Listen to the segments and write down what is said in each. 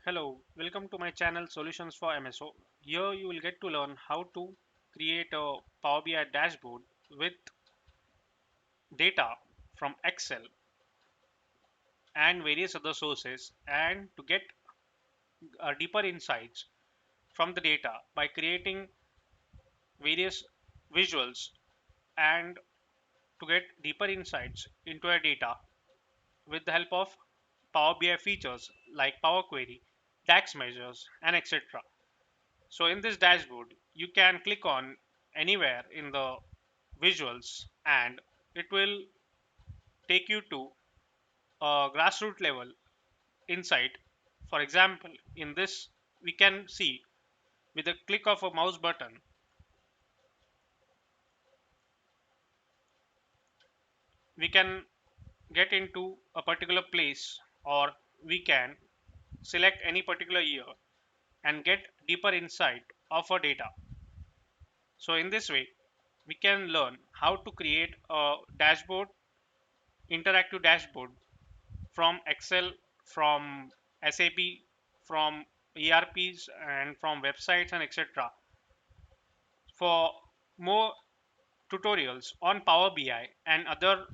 Hello, welcome to my channel Solutions for MSO. Here you will get to learn how to create a Power BI dashboard with data from Excel and various other sources, and to get deeper insights from the data by creating various visuals, and to get deeper insights into a data with the help of Power BI features like Power Query, DAX measures, and etc. So in this dashboard, you can click on anywhere in the visuals and it will take you to a grassroots level insight. For example, in this, we can see with a click of a mouse button, we can get into a particular place, or we can select any particular year and get deeper insight of our data. So in this way, we can learn how to create a dashboard, interactive dashboard from Excel, from SAP, from ERPs, and from websites and etc. For more tutorials on Power BI and other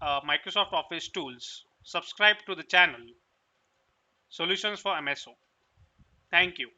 Microsoft Office tools, subscribe to the channel Solutions for MSO. Thank you.